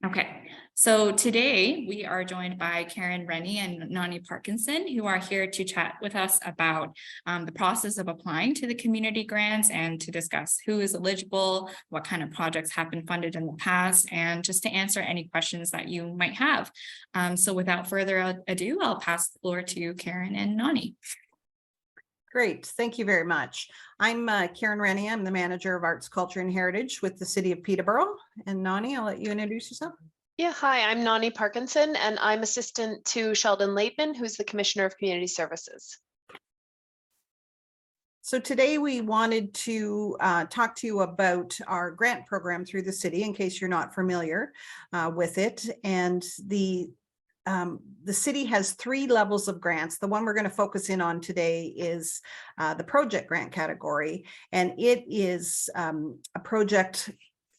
Okay, so today we are joined by Rennie and Nauni Parkinson, who are here to chat with us about the process of applying to the community grants and to discuss who is eligible, what kind of projects have been funded in the past, and just to answer any questions that you might have. So without further ado, I'll pass the floor to Karen and Nauni. Great, thank you very much. I'm Karen Rennie. I'm the Manager of Arts, Culture and Heritage with the City of Peterborough. And Nauni, I'll let you introduce yourself. Yeah, hi, I'm Nauni Parkinson, and I'm assistant to Sheldon Laitman, who's the Commissioner of Community Services. So today we wanted to talk to you about our grant program through the city, in case you're not familiar with it. And the city has 3 levels of grants. The one we're going to focus in on today is the project grant category, and it is a project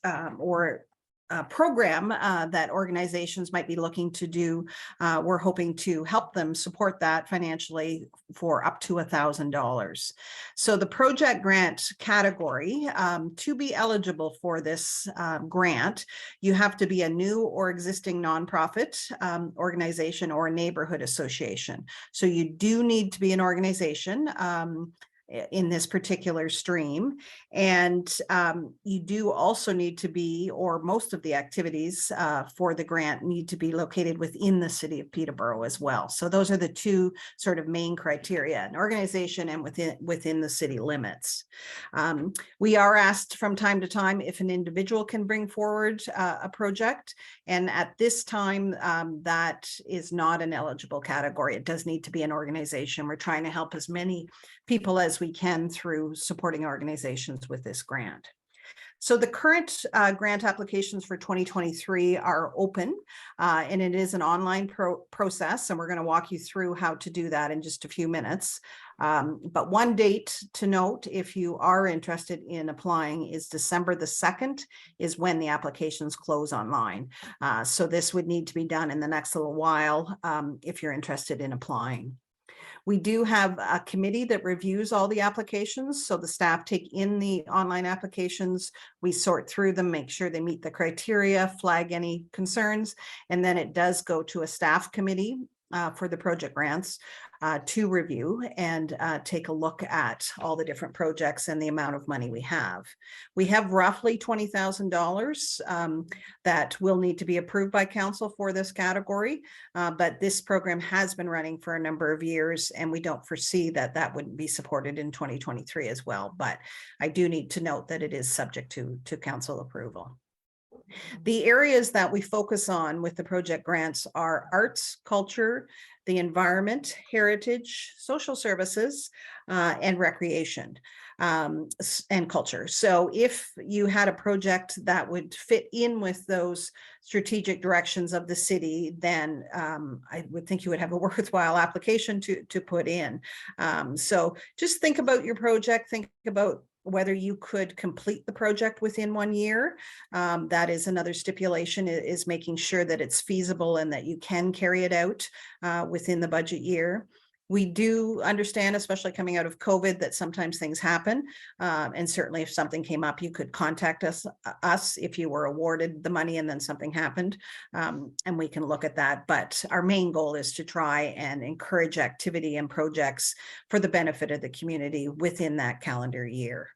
or a program that organizations might be looking to do. We're hoping to help them support that financially for up to $1,000. So the project grant category, to be eligible for this grant, you have to be a new or existing nonprofit organization or a neighborhood association. So you do need to be an organization in this particular stream. And you do also need to be, or most of the activities for the grant need to be located within the City of Peterborough as well. So those are the 2 sort of main criteria, an organization and within the city limits. We are asked from time to time if an individual can bring forward a project. And at this time, that is not an eligible category. It does need to be an organization. We're trying to help as many people as we can through supporting organizations with this grant. So the current grant applications for 2023 are open, and it is an online process, and we're going to walk you through how to do that in just a few minutes. But one date to note, if you are interested in applying, is December the 2nd is when the applications close online. So this would need to be done in the next little while if you're interested in applying. We do have a committee that reviews all the applications. So the staff take in the online applications, we sort through them, make sure they meet the criteria, flag any concerns, and then it does go to a staff committee for the project grants to review and take a look at all the different projects and the amount of money we have. We have roughly $20,000 that will need to be approved by council for this category, but this program has been running for a number of years, and we don't foresee that that wouldn't be supported in 2023 as well. But I do need to note that it is subject to council approval. The areas that we focus on with the project grants are arts, culture, the environment, heritage, social services, and recreation and culture. So if you had a project that would fit in with those strategic directions of the city, then I would think you would have a worthwhile application to put in. So just think about your project, think about whether you could complete the project within 1 year. That is another stipulation, is making sure that it's feasible and that you can carry it out within the budget year. We do understand, especially coming out of COVID, that sometimes things happen. And certainly if something came up, you could contact us if you were awarded the money and then something happened, and we can look at that. But our main goal is to try and encourage activity and projects for the benefit of the community within that calendar year.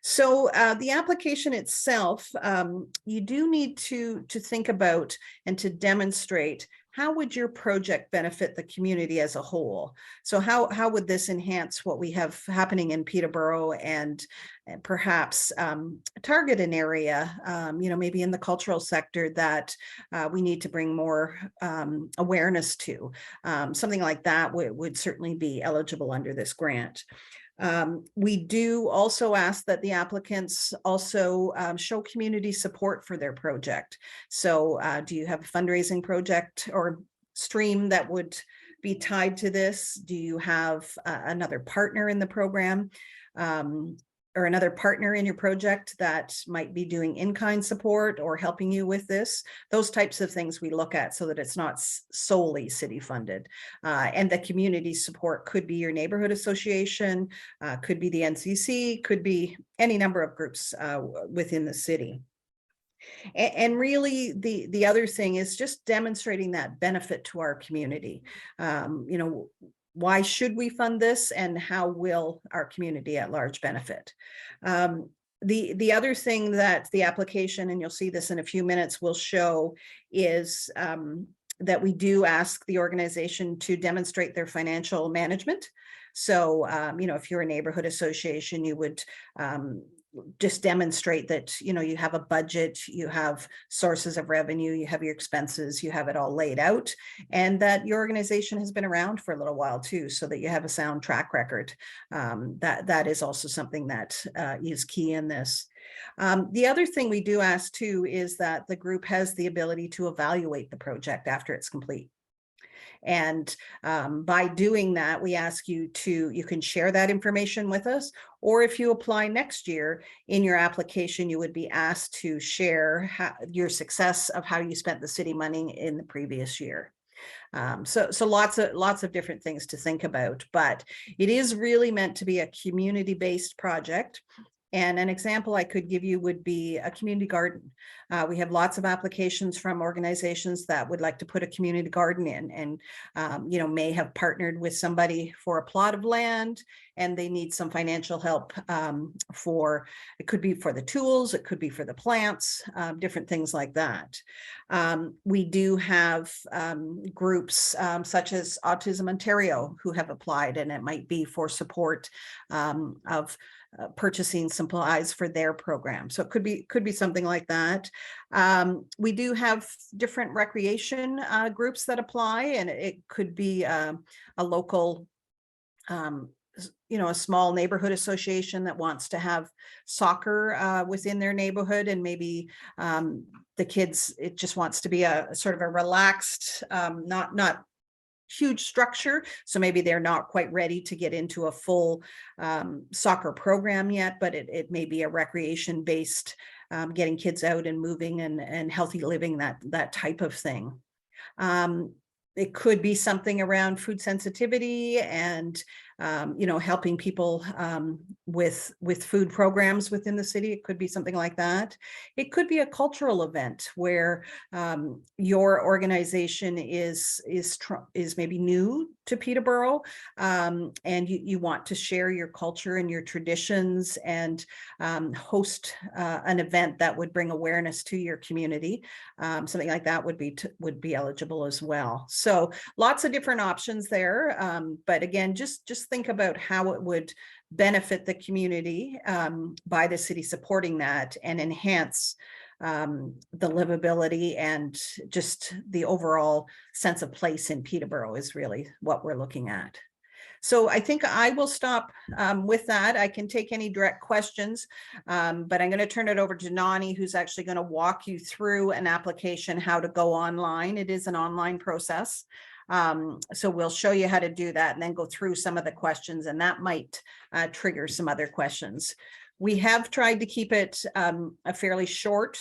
So the application itself, you do need to think about and to demonstrate how would your project benefit the community as a whole. So how would this enhance what we have happening in Peterborough and perhaps target an area, maybe in the cultural sector that we need to bring more awareness to. Something like that would certainly be eligible under this grant. We do also ask that the applicants also show community support for their project. So do you have a fundraising project or stream that would be tied to this? Do you have another partner in the program? Or another partner in your project that might be doing in-kind support or helping you with this? Those types of things we look at so that it's not solely city funded. And the community support could be your neighborhood association, could be the NCC, could be any number of groups within the city. And really, the other thing is just demonstrating that benefit to our community. You know, why should we fund this, and how will our community at large benefit? The other thing that the application, and you'll see this in a few minutes, will show is that we do ask the organization to demonstrate their financial management. So, you know, if you're a neighborhood association, you would just demonstrate that, you know, you have a budget, you have sources of revenue, you have your expenses, you have it all laid out, and that your organization has been around for a little while too, so that you have a sound track record. That is also something that is key in this. The other thing we do ask too is that the group has the ability to evaluate the project after it's complete. And by doing that, we ask you to, you can share that information with us, or if you apply next year in your application, you would be asked to share your success of how you spent the city money in the previous year. So lots of different things to think about, but it is really meant to be a community-based project. And an example I could give you would be a community garden. We have lots of applications from organizations that would like to put a community garden in, and you know, may have partnered with somebody for a plot of land, and they need some financial help for, it could be for the tools, it could be for the plants, different things like that. We do have groups such as Autism Ontario who have applied, and it might be for support of purchasing supplies for their program. So it could be something like that. We do have different recreation groups that apply, and it could be a local, you know, a small neighborhood association that wants to have soccer within their neighborhood, and maybe the kids, it just wants to be a sort of a relaxed, not huge structure. So maybe they're not quite ready to get into a full soccer program yet, but it may be a recreation based, getting kids out and moving and healthy living, that type of thing. It could be something around food sensitivity and, you know, helping people with food programs within the city. It could be something like that. It could be a cultural event where your organization is maybe new to Peterborough, and you want to share your culture and your traditions, and host an event that would bring awareness to your community. Something like that would be eligible as well. So lots of different options there. But again, just think about how it would benefit the community by the city supporting that, and enhance the livability and just the overall sense of place in Peterborough is really what we're looking at. So I think I will stop with that. I can take any direct questions, but I'm going to turn it over to Nauni, who's actually going to walk you through an application, how to go online. It is an online process. So we'll show you how to do that, and then go through some of the questions, and that might trigger some other questions. We have tried to keep it a fairly short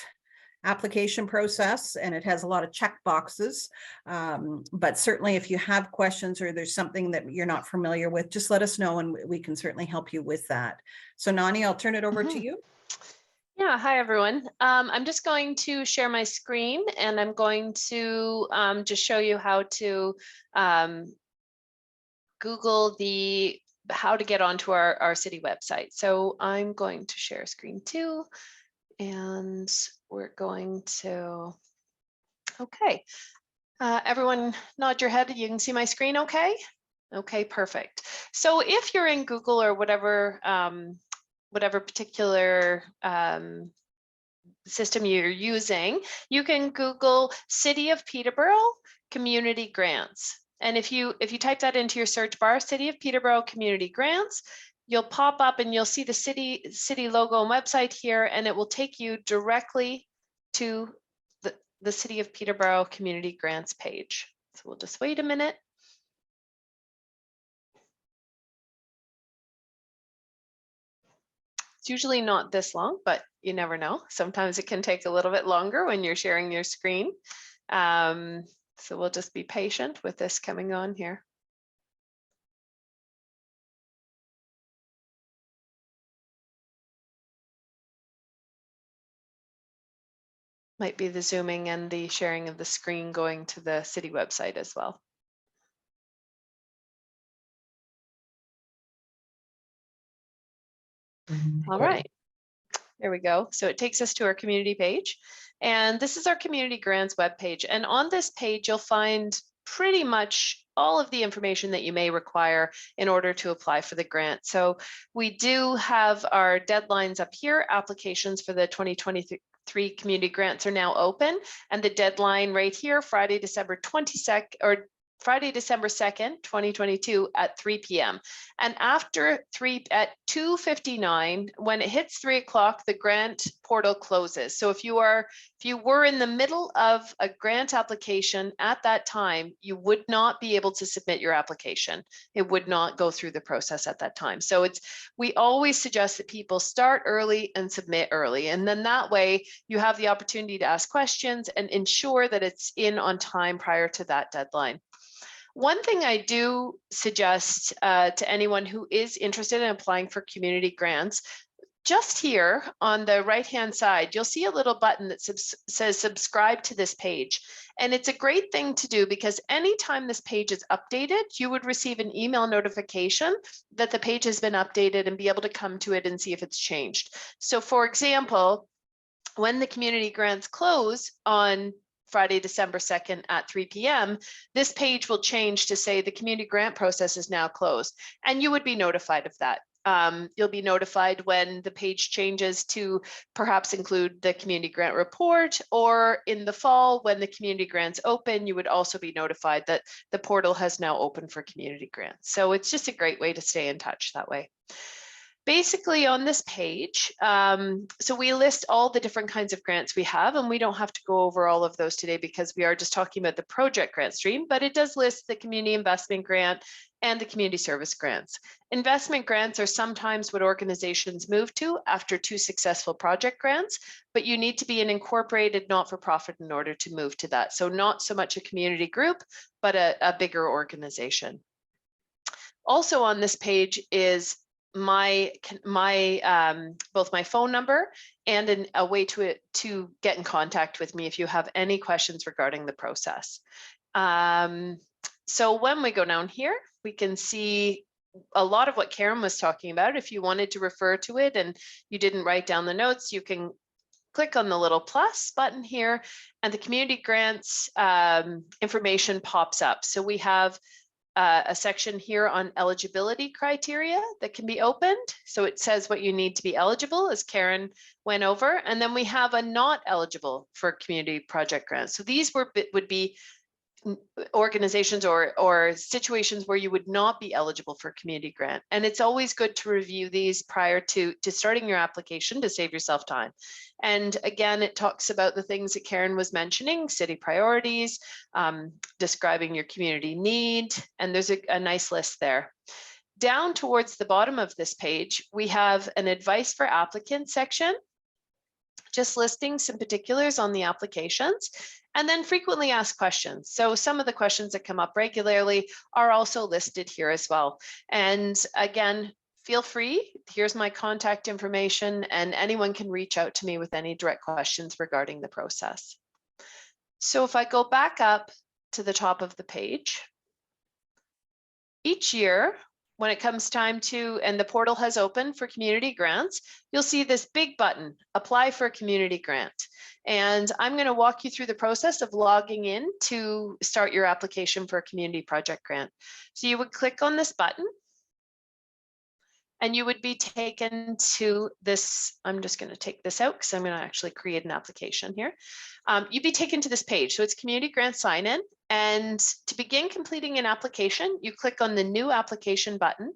application process, and it has a lot of check boxes. But certainly if you have questions, or there's something that you're not familiar with, just let us know, and we can certainly help you with that. So Nauni, I'll turn it over to you. Yeah, hi everyone. I'm just going to share my screen, and I'm going to just show you how to Google how to get onto our city website. So I'm going to share screen too, and we're going to, okay. Everyone nod your head, you can see my screen okay? Okay, perfect. So if you're in Google or whatever particular system you're using, you can Google City of Peterborough Community Grants. And if you type that into your search bar, City of Peterborough Community Grants, you'll pop up and you'll see the city logo and website here, and it will take you directly to the City of Peterborough Community Grants page. So we'll just wait a minute. It's usually not this long, but you never know. Sometimes it can take a little bit longer when you're sharing your screen. So we'll just be patient with this coming on here. Might be the zooming and the sharing of the screen going to the city website as well. All right, there we go. So it takes us to our community page. And this is our community grants webpage. And on this page, you'll find pretty much all of the information that you may require in order to apply for the grant. So we do have our deadlines up here. Applications for the 2023 community grants are now open, and the deadline right here, Friday, December 22nd, or Friday, December 2nd, 2022 at 3 p.m. And after 2:59, when it hits 3 o'clock, the grant portal closes. So if you were in the middle of a grant application at that time, you would not be able to submit your application. It would not go through the process at that time. So we always suggest that people start early and submit early. And then that way you have the opportunity to ask questions and ensure that it's in on time prior to that deadline. One thing I do suggest to anyone who is interested in applying for community grants, just here on the right-hand side, you'll see a little button that says subscribe to this page. And it's a great thing to do because anytime this page is updated, you would receive an email notification that the page has been updated and be able to come to it and see if it's changed. So for example, when the community grants close on Friday, December 2nd at 3 p.m., this page will change to say the community grant process is now closed, and you would be notified of that. You'll be notified when the page changes to perhaps include the community grant report, or in the fall when the community grants open, you would also be notified that the portal has now opened for community grants. So it's just a great way to stay in touch that way. Basically on this page, so we list all the different kinds of grants we have, and we don't have to go over all of those today because we are just talking about the project grant stream, but it does list the community investment grant and the community service grants. Investment grants are sometimes what organizations move to after 2 successful project grants, but you need to be an incorporated not-for-profit in order to move to that. So not so much a community group, but a bigger organization. Also on this page is both my phone number and a way to get in contact with me if you have any questions regarding the process. So when we go down here, we can see a lot of what Karen was talking about. If you wanted to refer to it and you didn't write down the notes, you can click on the little plus button here, and the community grants information pops up. So we have a section here on eligibility criteria that can be opened. So it says what you need to be eligible, as Karen went over. And then we have a not eligible for community project grants. So these would be organizations or situations where you would not be eligible for community grant. And it's always good to review these prior to starting your application to save yourself time. And again, it talks about the things that Karen was mentioning, city priorities, describing your community need, and there's a nice list there. Down towards the bottom of this page, we have an advice for applicants section, just listing some particulars on the applications, and then frequently asked questions. So some of the questions that come up regularly are also listed here as well. And again, feel free, here's my contact information, and anyone can reach out to me with any direct questions regarding the process. So if I go back up to the top of the page, each year, when it comes time to, and the portal has opened for community grants, you'll see this big button, apply for a community grant. And I'm going to walk you through the process of logging in to start your application for a community project grant. So you would click on this button and you would be taken to this. I'm just going to take this out because I'm going to actually create an application here. You'd be taken to this page. So it's community grant sign in. And to begin completing an application, you click on the new application button.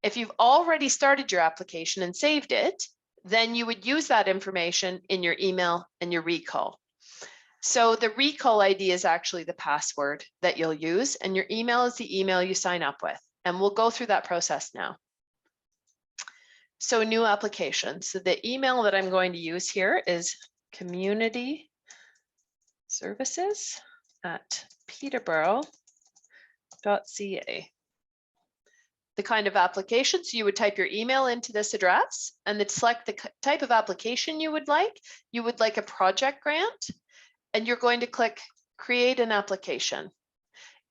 If you've already started your application and saved it, then you would use that information in your email and your recall. So the recall ID is actually the password that you'll use, and your email is the email you sign up with. And we'll go through that process now. So new application. So the email that I'm going to use here is communityservices@peterborough.ca. the kind of application. So you would type your email into this address and then select the type of application you would like. You would like a project grant, and you're going to click create an application.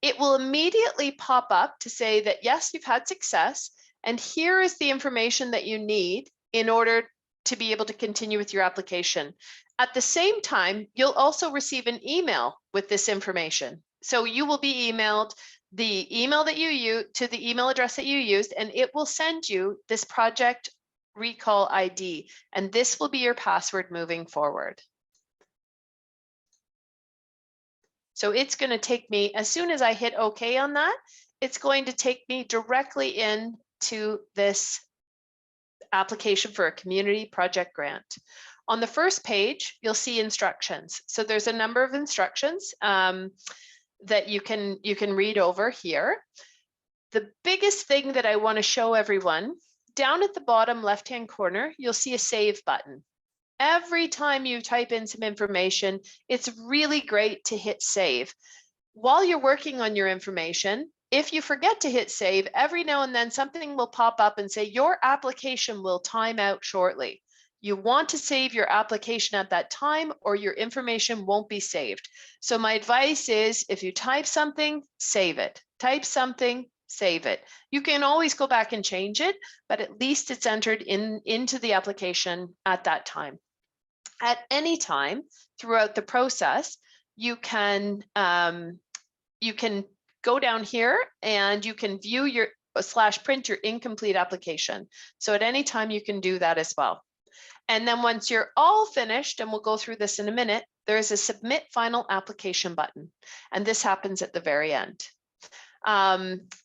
It will immediately pop up to say that, yes, you've had success, and here is the information that you need in order to be able to continue with your application. At the same time, you'll also receive an email with this information. So you will be emailed the email that you use to the email address that you used, and it will send you this project recall ID, and this will be your password moving forward. So it's going to take me, as soon as I hit OK on that, it's going to take me directly into this application for a community project grant. On the first page, you'll see instructions. So there's a number of instructions that you can read over here. The biggest thing that I want to show everyone, down at the bottom left-hand corner, you'll see a save button. Every time you type in some information, it's really great to hit save. While you're working on your information, if you forget to hit save, every now and then something will pop up and say your application will time out shortly. You want to save your application at that time or your information won't be saved. So my advice is, if you type something, save it. Type something, save it. You can always go back and change it, but at least it's entered into the application at that time. At any time throughout the process, you can go down here and you can view your /print your incomplete application. So at any time you can do that as well. And then once you're all finished, and we'll go through this in a minute, there is a submit final application button. And this happens at the very end.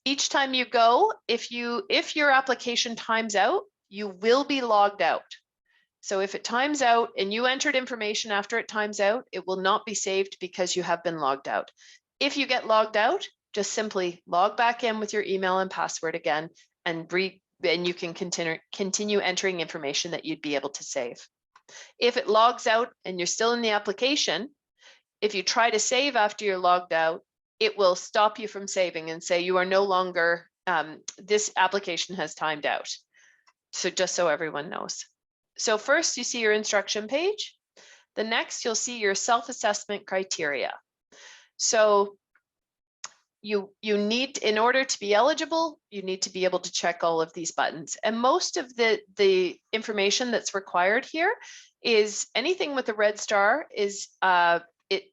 Each time you go, if your application times out, you will be logged out. So if it times out and you entered information after it times out, it will not be saved because you have been logged out. If you get logged out, just simply log back in with your email and password again, and you can continue entering information that you'd be able to save. If it logs out and you're still in the application, if you try to save after you're logged out, it will stop you from saving and say you are no longer, this application has timed out. So just so everyone knows. So first you see your instruction page. The next you'll see your self-assessment criteria. So you need, in order to be eligible, you need to be able to check all of these buttons. And most of the information that's required here is anything with a red star is it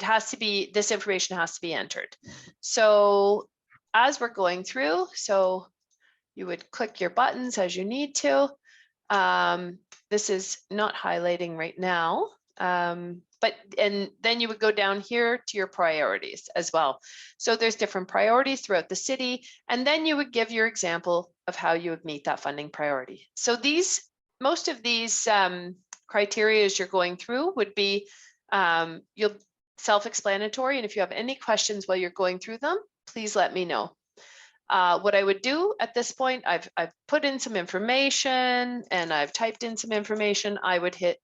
has to be, this information has to be entered. So as we're going through, so you would click your buttons as you need to. This is not highlighting right now. And then you would go down here to your priorities as well. So there's different priorities throughout the city, and then you would give your example of how you would meet that funding priority. So most of these criteria as you're going through would be you'll self-explanatory, and if you have any questions while you're going through them, please let me know. What I would do at this point, I've put in some information and I've typed in some information. I would hit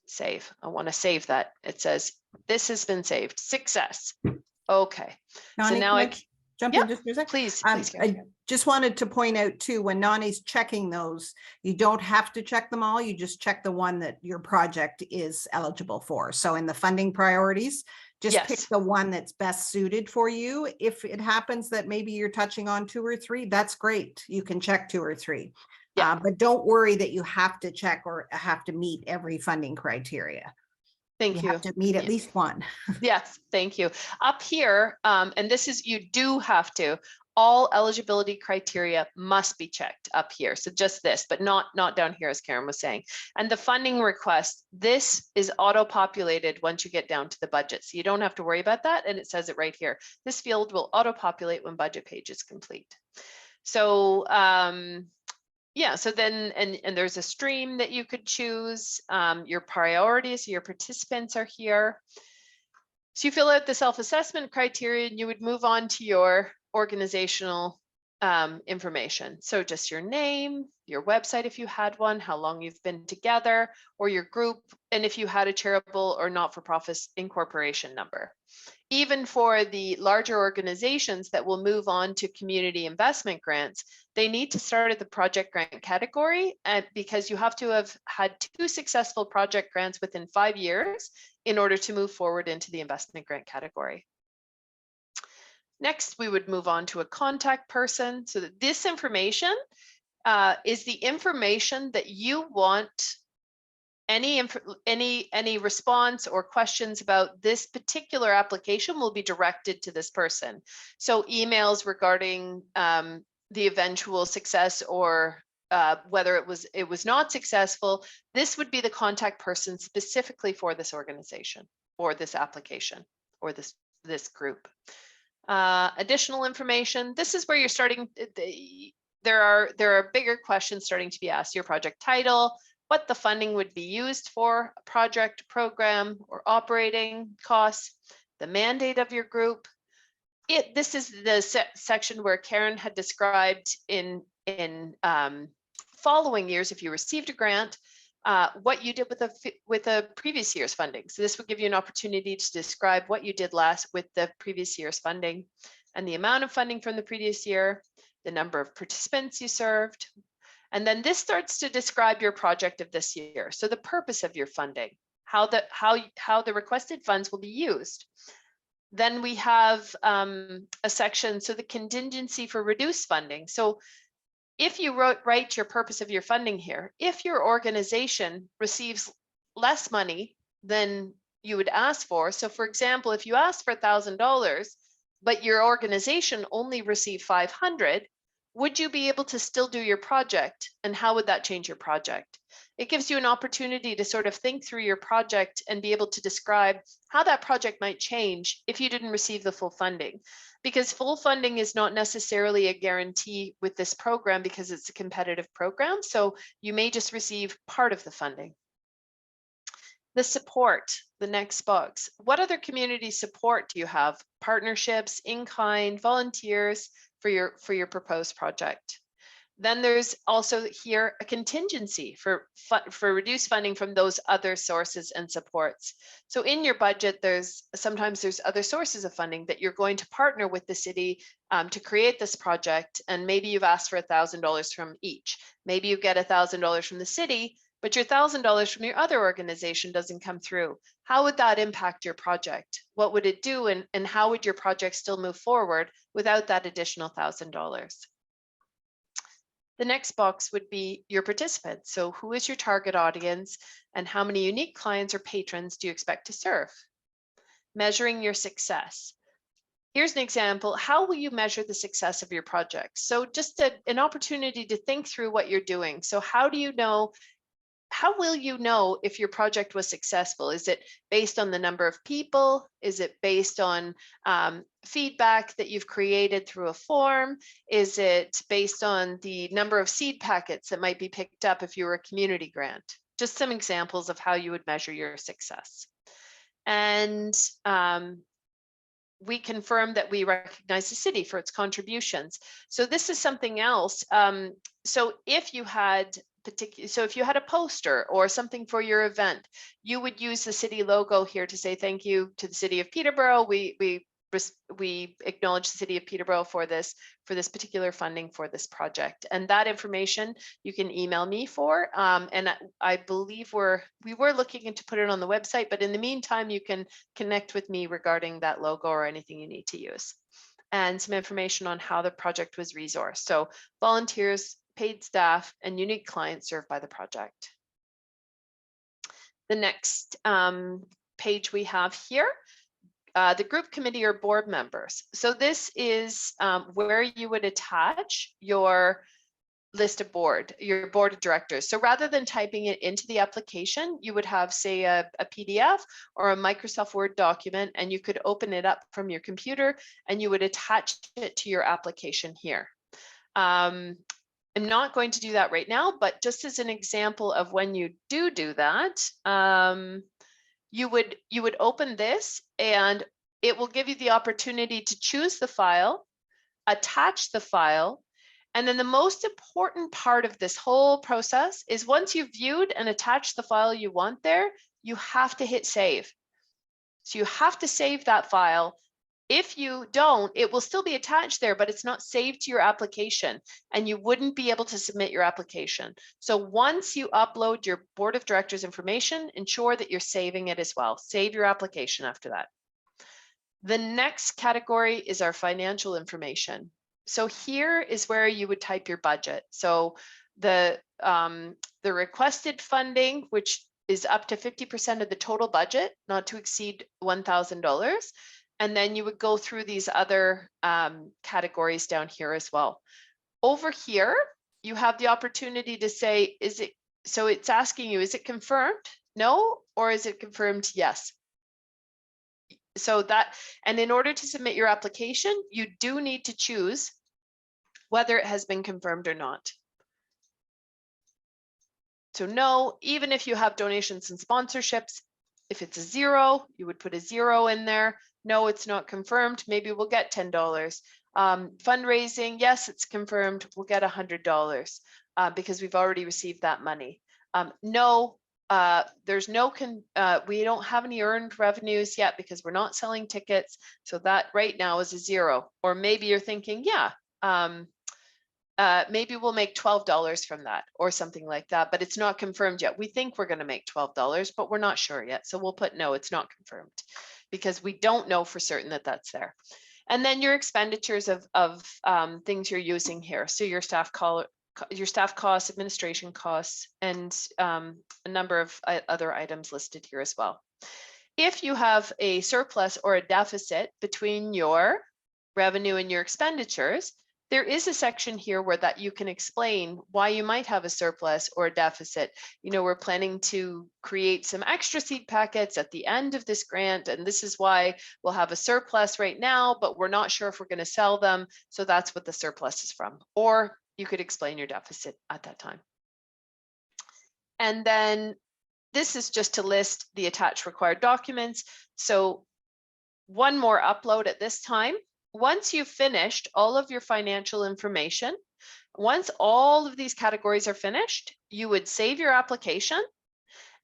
save. I want to save that. It says this has been saved. Success. Okay. Nauni, so now I jump yeah, in just for a second. Please. I just wanted to point out too, when Nauni's checking those, you don't have to check them all. You just check the one that your project is eligible for. So in the funding priorities, just pick the one that's best suited for you. If it happens that maybe you're touching on 2 or 3, that's great. You can check 2 or 3. But don't worry that you have to check or have to meet every funding criteria. Thank you. Have to meet at least one. Yes, thank you. Up here, and this is, you do have to, all eligibility criteria must be checked up here. So just this, but not down here, as Karen was saying. And the funding request, this is auto-populated once you get down to the budget. So you don't have to worry about that. And it says it right here. This field will auto-populate when budget page is complete. So yeah, so then, and there's a stream that you could choose. Your priorities, your participants are here. So you fill out the self-assessment criteria and you would move on to your organizational information. So just your name, your website if you had one, how long you've been together, or your group, and if you had a charitable or not-for-profit incorporation number. Even for the larger organizations that will move on to community investment grants, they need to start at the project grant category, and because you have to have had 2 successful project grants within 5 years in order to move forward into the investment grant category. Next, we would move on to a contact person. So that this information is the information that you want any response or questions about this particular application will be directed to this person. So emails regarding the eventual success or whether it was not successful, this would be the contact person specifically for this organization or this application or this group. Additional information. This is where you're starting. There are bigger questions starting to be asked. Your project title, what the funding would be used for, a project, program, or operating costs, the mandate of your group. This is the section where Karen had described in following years, if you received a grant, what you did with a previous year's funding. So this would give you an opportunity to describe what you did last with the previous year's funding and the amount of funding from the previous year, the number of participants you served. And then this starts to describe your project of this year. So the purpose of your funding, how the requested funds will be used. Then we have a section, so the contingency for reduced funding. So if you write your purpose of your funding here, if your organization receives less money than you would ask for, so for example, if you ask for $1,000, but your organization only received 500, would you be able to still do your project? And how would that change your project? It gives you an opportunity to sort of think through your project and be able to describe how that project might change if you didn't receive the full funding. Because full funding is not necessarily a guarantee with this program because it's a competitive program. So you may just receive part of the funding. The support, the next box. What other community support do you have? Partnerships, in-kind, volunteers for your proposed project. Then there's also here a contingency for reduced funding from those other sources and supports. So in your budget, sometimes there's other sources of funding that you're going to partner with the city to create this project. And maybe you've asked for $1,000 from each. Maybe you get $1,000 from the city, but your $1,000 from your other organization doesn't come through. How would that impact your project? What would it do? And how would your project still move forward without that additional $1,000? The next box would be your participants. So who is your target audience and how many unique clients or patrons do you expect to serve? Measuring your success. Here's an example. How will you measure the success of your project? So just an opportunity to think through what you're doing. So how will you know if your project was successful? Is it based on the number of people? Is it based on feedback that you've created through a form? Is it based on the number of seed packets that might be picked up if you were a community grant? Just some examples of how you would measure your success. And we confirm that we recognize the city for its contributions. So this is something else. So if you had a poster or something for your event, you would use the city logo here to say thank you to the City of Peterborough. We acknowledge the City of Peterborough for this particular funding for this project. And that information you can email me for. And I believe we were looking to put it on the website, but in the meantime, you can connect with me regarding that logo or anything you need to use. And some information on how the project was resourced. So volunteers, paid staff, and unique clients served by the project. The next page we have here, the group committee or board members. So this is where you would attach your list of your board of directors. So rather than typing it into the application, you would have, say, a PDF or a Microsoft Word document, and you could open it up from your computer and you would attach it to your application here. I'm not going to do that right now, but just as an example of when you do that, you would open this and it will give you the opportunity to choose the file, attach the file, And then the most important part of this whole process is once you've viewed and attached the file you want there, you have to hit save. So you have to save that file. If you don't, it will still be attached there, but it's not saved to your application and you wouldn't be able to submit your application. So once you upload your board of directors information, ensure that you're saving it as well. Save your application after that. The next category is our financial information. So here is where you would type your budget. So the requested funding, which is up to 50% of the total budget, not to exceed $1,000. And then you would go through these other categories down here as well. Over here, you have the opportunity to say, is it, so it's asking you, is it confirmed? No, or is it confirmed? Yes. So that, and in order to submit your application, you do need to choose whether it has been confirmed or not. So no, even if you have donations and sponsorships, if it's a 0, you would put a 0 in there. No, it's not confirmed. Maybe we'll get $10. Fundraising, yes, it's confirmed. We'll get $100 because we've already received that money. No, there's no, we don't have any earned revenues yet because we're not selling tickets. So that right now is a 0. Or maybe you're thinking, yeah, maybe we'll make $12 from that or something like that, but it's not confirmed yet. We think we're going to make $12, but we're not sure yet. So we'll put no, it's not confirmed because we don't know for certain that that's there. And then your expenditures of things you're using here. So your staff costs, administration costs, and a number of other items listed here as well. If you have a surplus or a deficit between your revenue and your expenditures, there is a section here where that you can explain why you might have a surplus or a deficit. You know, we're planning to create some extra seed packets at the end of this grant, and this is why we'll have a surplus right now, but we're not sure if we're going to sell them. So that's what the surplus is from. Or you could explain your deficit at that time. And then this is just to list the attached required documents. So one more upload at this time. Once you've finished all of your financial information, once all of these categories are finished, you would save your application.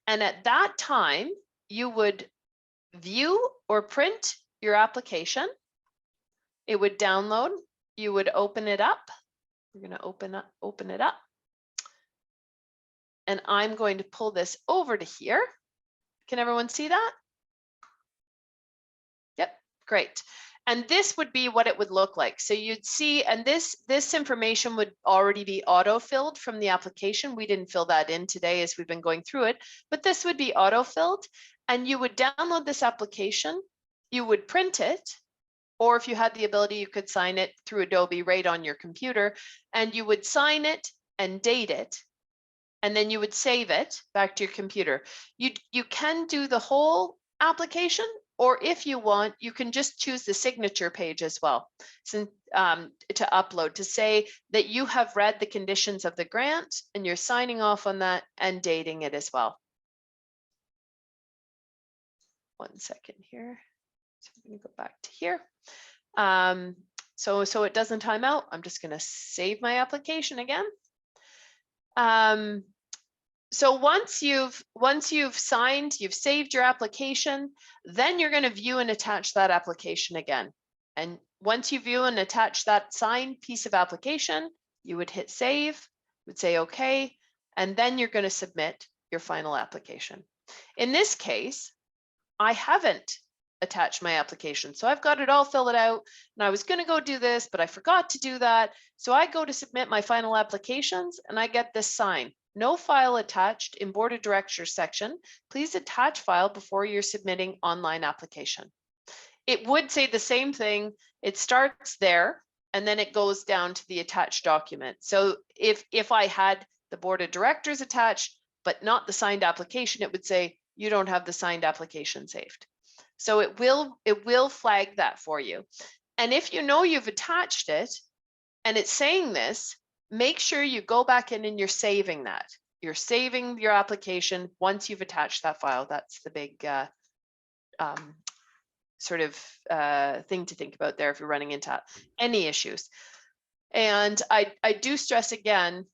And at that time, you would view or print your application. It would download. You would open it up. We're going to open it up. And I'm going to pull this over to here. Can everyone see that? Yep, great. And this would be what it would look like. So you'd see, and this information would already be auto-filled from the application. We didn't fill that in today as we've been going through it, but this would be auto-filled. And you would download this application, you would print it, or if you had the ability, you could sign it through Adobe right on your computer, and you would sign it and date it. And then you would save it back to your computer. You can do the whole application, or if you want, you can just choose the signature page as well. So, to upload, to say that you have read the conditions of the grant and you're signing off on that and dating it as well. One second here. So I'm going to go back to here. So it doesn't time out. I'm just going to save my application again. So once you've signed, you've saved your application, then you're going to view and attach that application again. And once you view and attach that signed piece of application, you would hit save, would say okay, and then you're going to submit your final application. In this case, I haven't attached my application. So I've got it all filled out and I was going to go do this, but I forgot to do that. So I go to submit my final applications and I get this sign. No file attached in Board of Directors section. Please attach file before you're submitting online application. It would say the same thing. It starts there and then it goes down to the attached document. So if I had the Board of Directors attached, but not the signed application, it would say you don't have the signed application saved. So it will flag that for you. And if you know you've attached it and it's saying this, make sure you go back in and you're saving that. You're saving your application once you've attached that file. That's the big sort of thing to think about there if you're running into any issues. And I do stress again,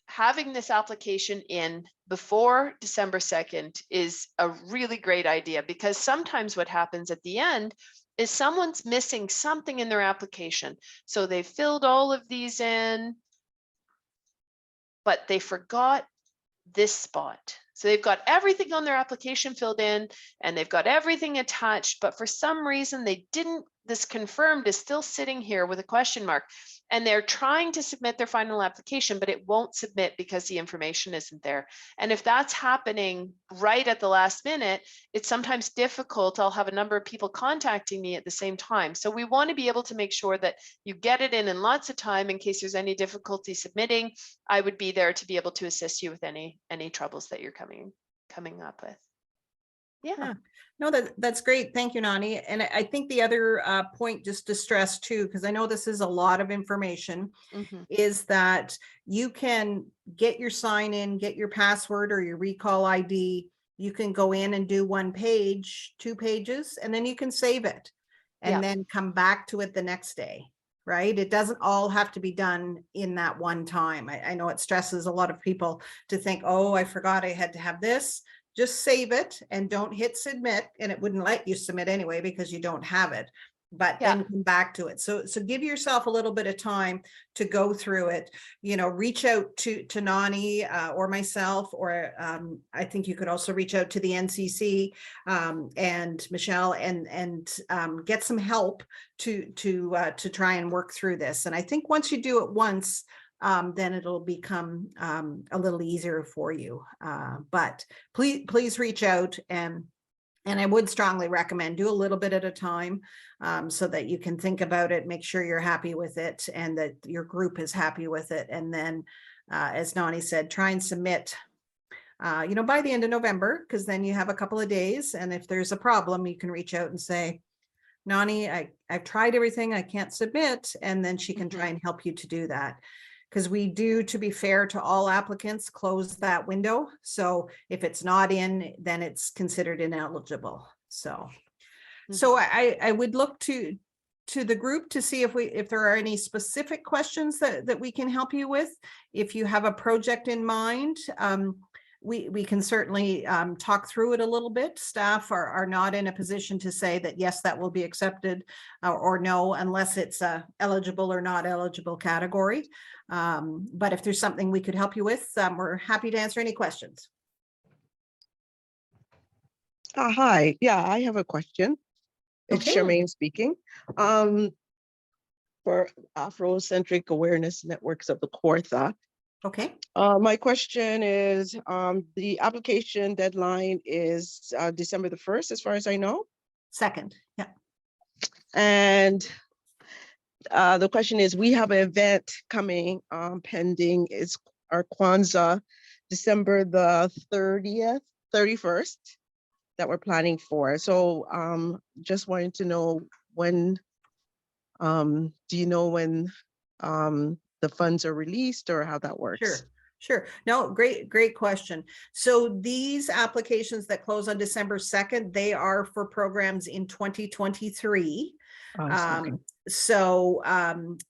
having this application in before December 2nd is a really great idea, because sometimes what happens at the end is someone's missing something in their application. So they filled all of these in, but they forgot this spot. So they've got everything on their application filled in and they've got everything attached, but for some reason they didn't, this confirmed is still sitting here with a question mark, and they're trying to submit their final application, but it won't submit because the information isn't there. And if that's happening right at the last minute, it's sometimes difficult. I'll have a number of people contacting me at the same time. So we want to be able to make sure that you get it in lots of time in case there's any difficulty submitting. I would be there to be able to assist you with any troubles that you're coming up with. Yeah. No, that's great. Thank you, Nauni. And I think the other point just to stress too, because I know this is a lot of information, is that you can get your sign in, get your password or your recall ID. You can go in and do 1 page, 2 pages, and then you can save it and then come back to it the next day. Right? It doesn't all have to be done in that one time. I know it stresses a lot of people to think, oh, I forgot I had to have this. Just save it and don't hit submit, and it wouldn't let you submit anyway because you don't have it, but then come back to it. So give yourself a little bit of time to go through it, you know, reach out to Nauni or myself, or I think you could also reach out to the NCC and Michelle and get some help to try and work through this. And I think once you do it once, then it'll become a little easier for you. But please reach out, and I would strongly recommend do a little bit at a time so that you can think about it, make sure you're happy with it and that your group is happy with it. And then, as Nauni said, try and submit, you know, by the end of November, because then you have a couple of days. And if there's a problem, you can reach out and say, Nauni, I've tried everything, I can't submit. And then she can try and help you to do that. Because we do, to be fair to all applicants, close that window. So if it's not in, then it's considered ineligible. So, I would look to the group to see if there are any specific questions that we can help you with. If you have a project in mind, we can certainly talk through it a little bit. Staff are not in a position to say that yes, that will be accepted or no, unless it's a eligible or not eligible category. But if there's something we could help you with, we're happy to answer any questions. Hi, yeah, I have a question. It's Charmaine speaking. For Afrocentric Awareness Networks of the Kawartha. Okay. My question is, the application deadline is December the 1st, as far as I know. 2nd, yeah. And the question is, we have an event coming pending. It's our Kwanzaa, December the 31st, that we're planning for. So just wanted to know when, do you know when the funds are released or how that works? Sure. No, great question. So these applications that close on December 2nd, they are for programs in 2023. So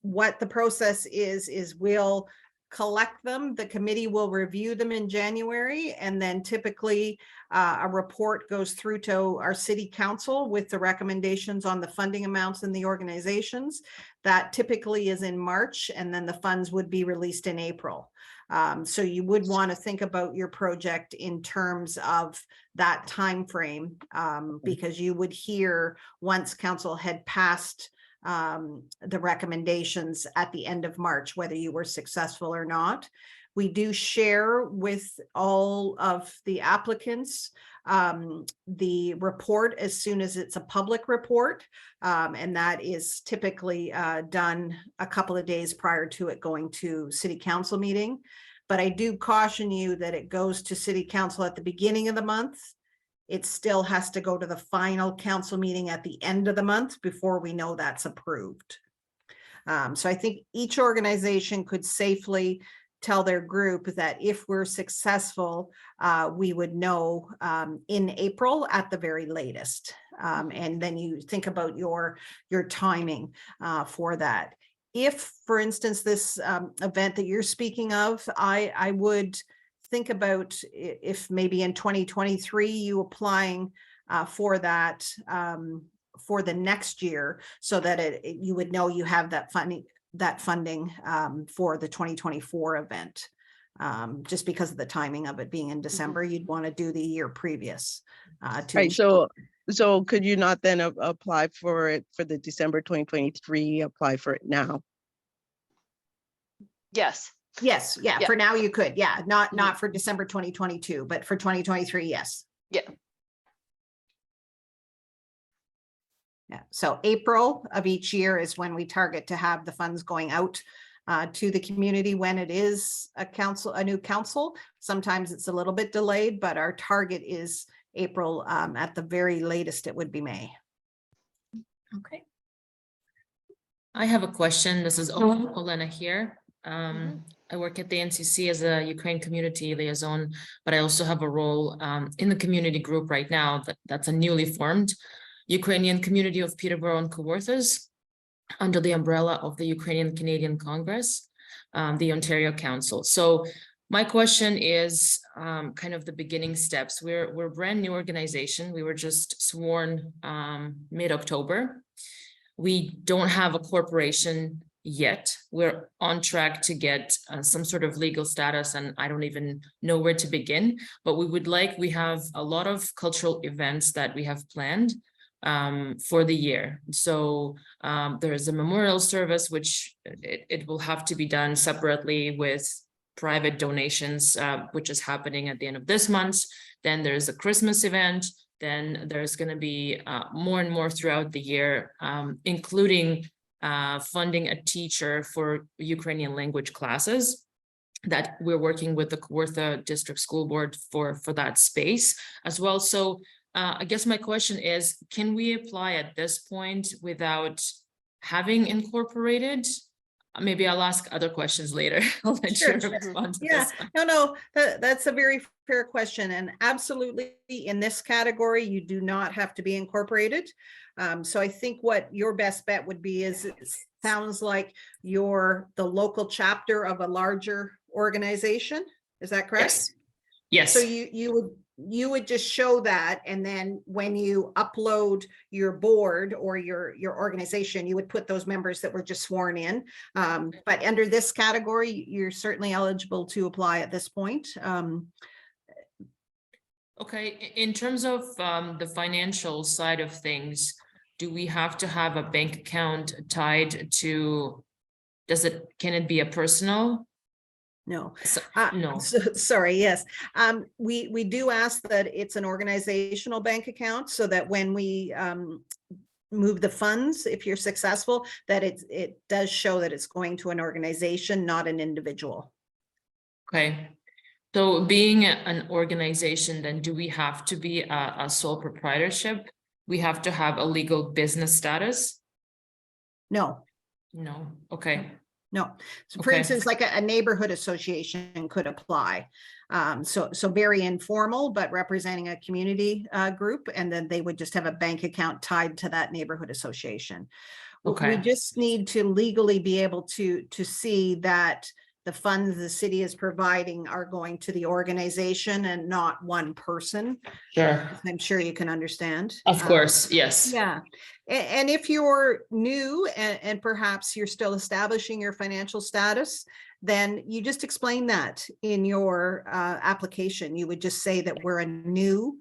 what the process is we'll collect them. The committee will review them in January, and then typically a report goes through to our city council with the recommendations on the funding amounts and the organizations. That typically is in March, and then the funds would be released in April. So you would want to think about your project in terms of that time frame, because you would hear once council had passed the recommendations at the end of March, whether you were successful or not. We do share with all of the applicants the report as soon as it's a public report, and that is typically done a couple of days prior to it going to city council meeting. But I do caution you that it goes to city council at the beginning of the month. It still has to go to the final council meeting at the end of the month before we know that's approved. So I think each organization could safely tell their group that if we're successful, we would know in April at the very latest. And then you think about your timing for that. if, for instance, this event that you're speaking of, I would think about if maybe in 2023 you applying for that for the next year, so that you would know you have that funding for the 2024 event. Just because of the timing of it being in December, you'd want to do the year previous. Right, so could you not then apply for it for the December 2023, apply for it now? Yes. Yes, yeah, Yeah. for now you could, yeah, not for December 2022, but for 2023, yes. Yeah. Yeah, so April of each year is when we target to have the funds going out to the community when it is a new council. Sometimes it's a little bit delayed, but our target is April. At the very latest, it would be May. Okay. I have a question. This is Olena here. I work at the NCC as a Ukraine community liaison, but I also have a role in the community group right now that's a newly formed Ukrainian community of Peterborough and Kawarthas under the umbrella of the Ukrainian Canadian Congress, the Ontario Council. So my question is kind of the beginning steps. We're a brand new organization. We were just sworn mid-October. We don't have a corporation yet. We're on track to get some sort of legal status, and I don't even know where to begin, but we have a lot of cultural events that we have planned for the year. So there is a memorial service, which it will have to be done separately with private donations, which is happening at the end of this month. Then there's a Christmas event. Then there's going to be more and more throughout the year, including funding a teacher for Ukrainian language classes that we're working with the Kawartha District School Board for that space as well. So I guess my question is, can we apply at this point without having incorporated? Maybe I'll ask other questions later. I'll let you respond to this one. No, that's a very fair question. And absolutely, in this category, you do not have to be incorporated. So I think what your best bet would be is, it sounds like you're the local chapter of a larger organization. Is that correct? Yes. So you would just show that, and then when you upload your board or your organization, you would put those members that were just sworn in. But under this category, you're certainly eligible to apply at this point. Okay, in terms of the financial side of things, do we have to have a bank account tied to, can it be a personal? No. No. Sorry. Yes. We do ask that it's an organizational bank account, so that when we move the funds, if you're successful, that it does show that it's going to an organization, not an individual. Okay. So being an organization, then do we have to be a sole proprietorship? We have to have a legal business status? No. No. Okay. No. So for instance, like a neighborhood association could apply. So very informal, but representing a community group, and then they would just have a bank account tied to that neighborhood association. Okay. We just need to legally be able to see that the funds the city is providing are going to the organization and not one person. Sure. I'm sure you can understand. Of course, yes. Yeah. And if you're new and perhaps you're still establishing your financial status, then you just explain that in your application. You would just say that we're a new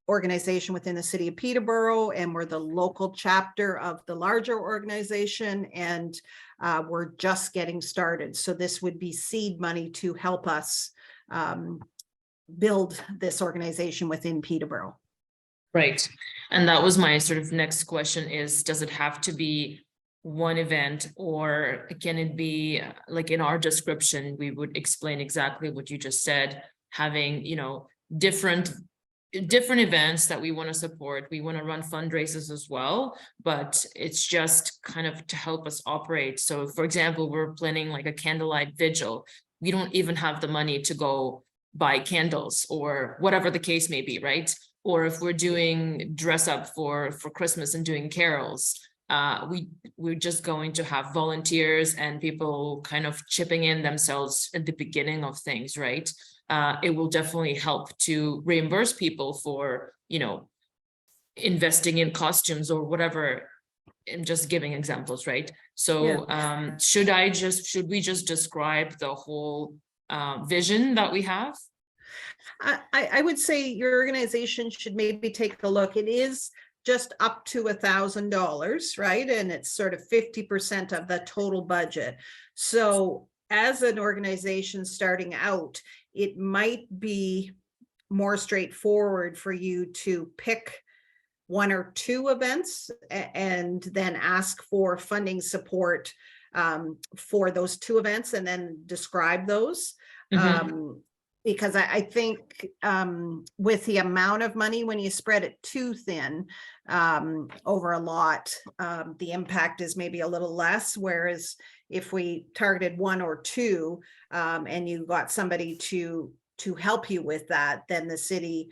organization within the city of Peterborough, and we're the local chapter of the larger organization, and we're just getting started. So this would be seed money to help us build this organization within Peterborough. Right. And that was my sort of next question is, does it have to be one event, or can it be like in our description, we would explain exactly what you just said, having, different events that we want to support. We want to run fundraisers as well, but it's just kind of to help us operate. So for example, we're planning like a candlelight vigil. We don't even have the money to go buy candles or whatever the case may be, right? Or if we're doing dress up for Christmas and doing carols, we're just going to have volunteers and people kind of chipping in themselves at the beginning of things, right? It will definitely help to reimburse people for, investing in costumes or whatever. I'm just giving examples, right? So should we just describe the whole vision that we have? I would say your organization should maybe take a look. It is just up to $1,000, right? And it's sort of 50% of the total budget. So as an organization starting out, it might be more straightforward for you to pick one or two events and then ask for funding support for those two events and then describe those. Because I think with the amount of money, when you spread it too thin over a lot, the impact is maybe a little less. Whereas if we targeted one or two and you got somebody to help you with that, then the city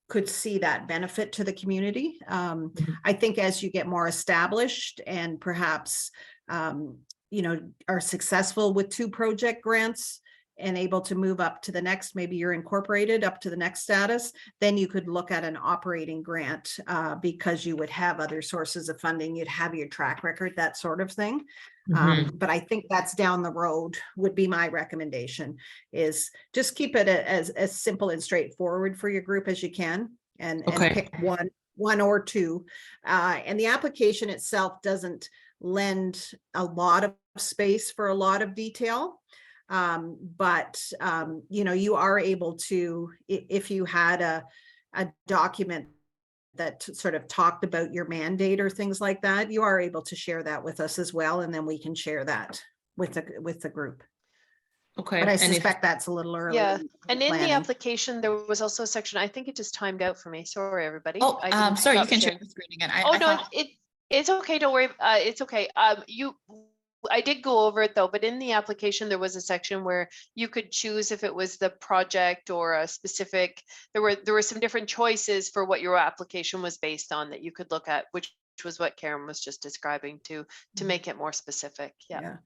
could see that benefit to the community. I think as you get more established and perhaps, are successful with 2 project grants and able to move up to the next, maybe you're incorporated up to the next status, then you could look at an operating grant because you would have other sources of funding, you'd have your track record, that sort of thing. But I think that's down the road would be my recommendation, is just keep it as simple and straightforward for your group as you can and pick one or two. And the application itself doesn't lend a lot of space for a lot of detail. But you are able to, if you had a document that sort of talked about your mandate or things like that, you are able to share that with us as well, and then we can share that with the group. Okay. But I suspect that's a little early. Yeah, and in the application, there was also a section, I think it just timed out for me. Sorry, everybody. Oh, I didn't sorry, you stop can share sharing. the screen again. No, it's okay. Don't worry. It's okay. I did go over it though, but in the application, there was a section where you could choose if it was the project or a specific, there were some different choices for what your application was based on that you could look at, which was what Karen was just describing to make it more specific. Yeah.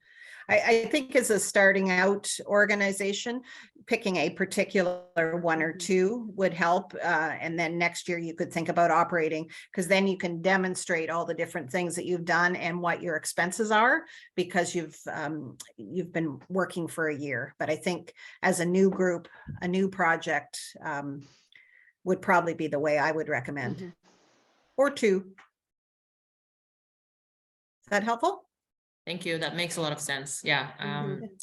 I think as a starting out organization, picking a particular one or two would help. And then next year you could think about operating, because then you can demonstrate all the different things that you've done and what your expenses are, because you've been working for a year. But I think as a new group, a new project would probably be the way I would recommend. Or two. Is that helpful? Thank you. That makes a lot of sense. Yeah.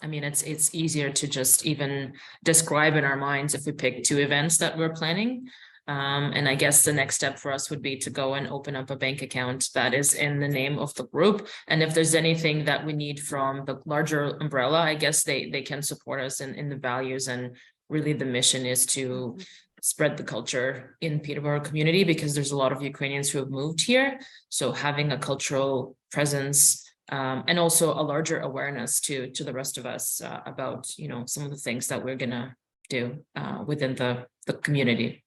I mean, it's easier to just even describe in our minds if we pick 2 events that we're planning. And I guess the next step for us would be to go and open up a bank account that is in the name of the group. And if there's anything that we need from the larger umbrella, I guess they can support us in the values. And really the mission is to spread the culture in Peterborough community, because there's a lot of Ukrainians who have moved here. So having a cultural presence and also a larger awareness to the rest of us about, some of the things that we're gonna do within the community.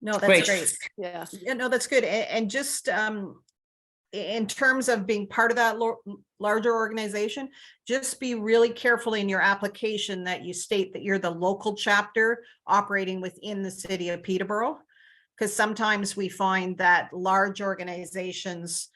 No, that's great. Yeah. No, that's good. And just in terms of being part of that larger organization, just be really careful in your application that you state that you're the local chapter operating within the city of Peterborough, because sometimes we find that large organizations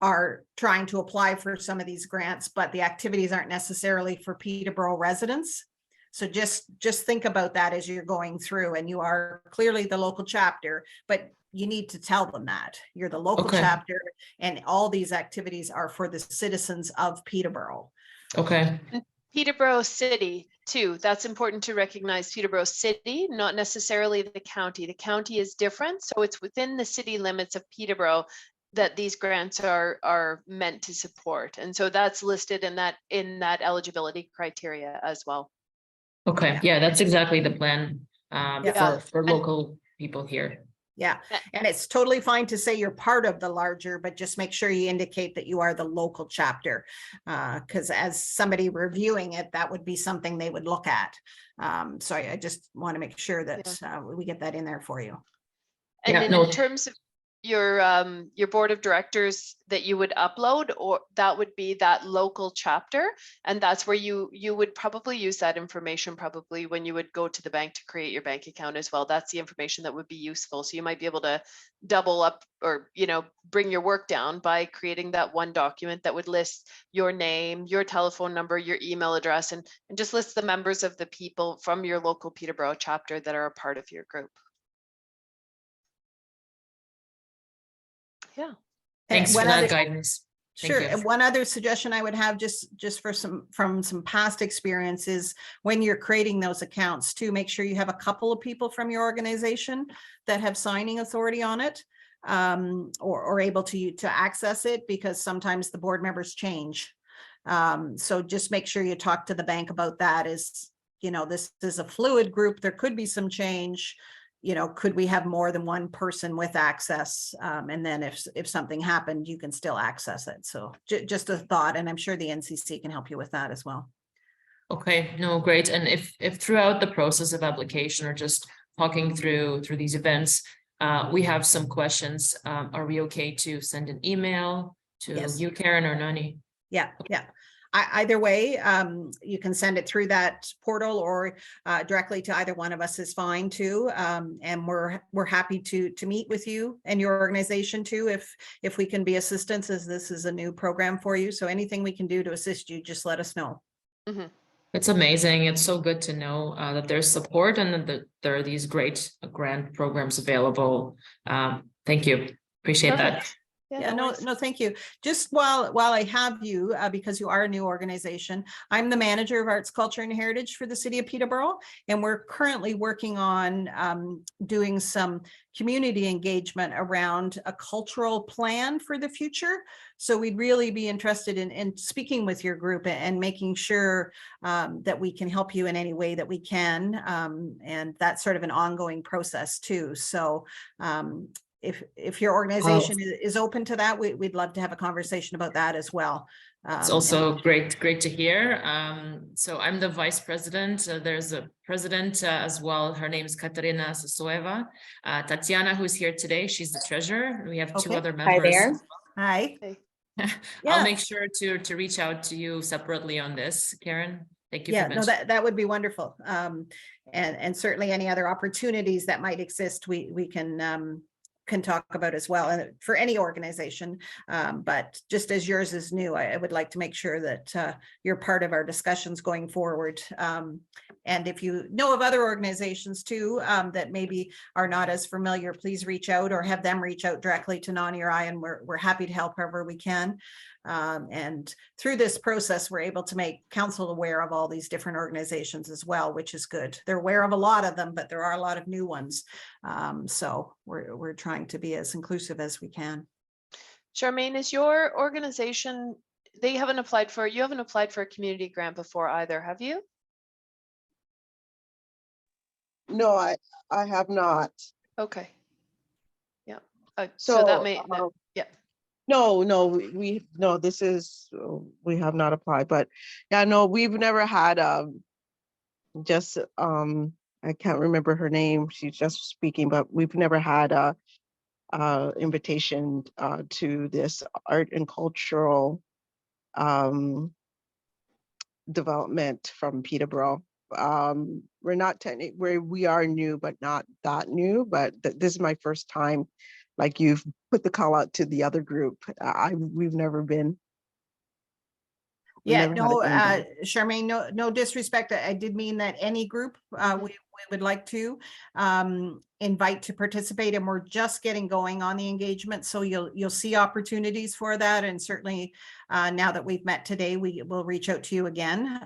are trying to apply for some of these grants, but the activities aren't necessarily for Peterborough residents. So just think about that as you're going through, and you are clearly the local chapter, but you need to tell them that you're the local chapter and all these activities are for the citizens of Peterborough. Okay. Peterborough City too. That's important to recognize. Peterborough City, not necessarily the county. The county is different. So it's within the city limits of Peterborough that these grants are meant to support. And so that's listed in that eligibility criteria as well. Okay. Yeah, that's exactly the plan for local people here. Yeah, and it's totally fine to say you're part of the larger, but just make sure you indicate that you are the local chapter, because as somebody reviewing it, that would be something they would look at. So I just want to make sure that we get that in there for you. And in terms of your board of directors that you would upload, or that would be that local chapter, and that's where you would probably use that information probably when you would go to the bank to create your bank account as well. That's the information that would be useful. So you might be able to double up, or bring your work down by creating that one document that would list your name, your telephone number, your email address, and just list the members of the people from your local Peterborough chapter that are a part of your group. Yeah. Thanks for one that other- guidance. Thank Sure. you. And one other suggestion I would have, just from some past experiences, when you're creating those accounts too, make sure you have a couple of people from your organization that have signing authority on it, or able to access it, because sometimes the board members change. So just make sure you talk to the bank about that. This is a fluid group. There could be some change. Could we have more than one person with access? And then if something happened, you can still access it. So just a thought, and I'm sure the NCC can help you with that as well. Okay, no, great. And if throughout the process of application or just talking through these events, we have some questions, are we okay to send an email to Yes. you, Karen, or Nauni? Yeah. Either way, you can send it through that portal, or directly to either one of us is fine too. And we're happy to meet with you and your organization too, if we can be assistance, as this is a new program for you. So anything we can do to assist you, just let us know. Mm-hmm. It's amazing. It's so good to know that there's support and that there are these great grant programs available. Thank you. Appreciate that. Yeah, no, thank you. Just while I have you, because you are a new organization, I'm the manager of Arts, Culture and Heritage for the City of Peterborough, and we're currently working on doing some community engagement around a cultural plan for the future. So we'd really be interested in speaking with your group and making sure that we can help you in any way that we can, and that's sort of an ongoing process too. So if your organization is open to that, we'd love to have a conversation about that as well. It's also great to hear. So I'm the vice president. There's a president as well. Her name is Katarina Sasoeva. Tatiana, who's here today, she's the treasurer. We have two other members. Hi there. Hi. I'll make sure to reach out to you separately on this, Karen. Thank you. Yeah, no, that would be wonderful. And certainly any other opportunities that might exist, we can talk about as well, and for any organization, but just as yours is new, I would like to make sure that you're part of our discussions going forward. And if you know of other organizations too that maybe are not as familiar, please reach out or have them reach out directly to Nauni or I, and we're happy to help however we can. And through this process, we're able to make council aware of all these different organizations as well, which is good. They're aware of a lot of them, but there are a lot of new ones. So we're trying to be as inclusive as we can. Charmaine, is your organization, you haven't applied for a community grant before either, have you? No, I have not. Okay. Yeah. So that may, yeah. No, we have not applied, but yeah, no, we've never had I can't remember her name. She's just speaking, but we've never had a invitation to this art and cultural development from Peterborough. We're not technically, we are new, but not that new, but this is my first time. Like you've put the call out to the other group. We've never been. Yeah, no, Charmaine, no disrespect. I did mean that any group we would like to invite to participate, and we're just getting going on the engagement. So you'll see opportunities for that, and certainly now that we've met today, we will reach out to you again.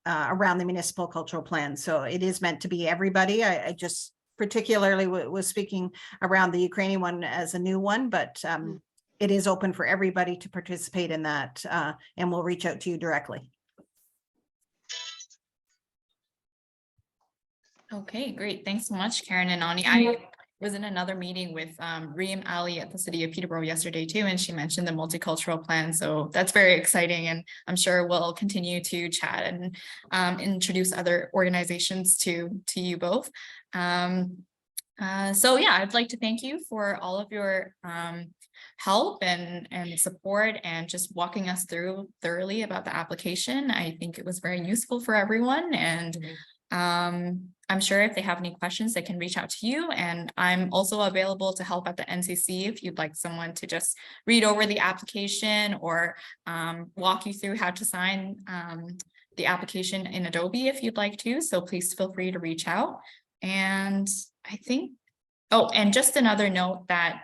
Around the municipal cultural plan. So it is meant to be everybody. I just particularly was speaking around the Ukrainian one as a new one, but it is open for everybody to participate in that, and we'll reach out to you directly. Okay, great. Thanks so much, Karen and Nauni. I was in another meeting with Reem Ali at the City of Peterborough yesterday too, and she mentioned the multicultural plan. So that's very exciting, and I'm sure we'll continue to chat and introduce other organizations to you both. So yeah, I'd like to thank you for all of your help and support and just walking us through thoroughly about the application. I think it was very useful for everyone, and I'm sure if they have any questions, they can reach out to you. And I'm also available to help at the NCC if you'd like someone to just read over the application or walk you through how to sign the application in Adobe if you'd like to. So please feel free to reach out. And I think, oh, and just another note that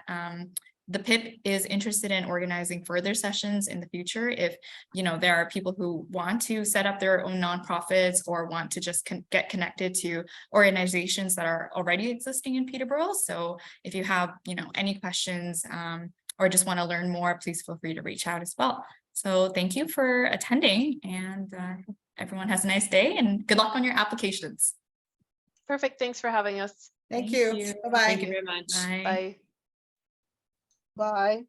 the PIP is interested in organizing further sessions in the future. If, you know, there are people who want to set up their own nonprofits or want to just get connected to organizations that are already existing in Peterborough. So if you have, you know, any questions or just want to learn more, please feel free to reach out as well. So thank you for attending, and everyone has a nice day and good luck on your applications. Perfect. Thanks for having us. Thank Thank you. you. Bye-bye. Thank you very much. Bye. Bye. Bye.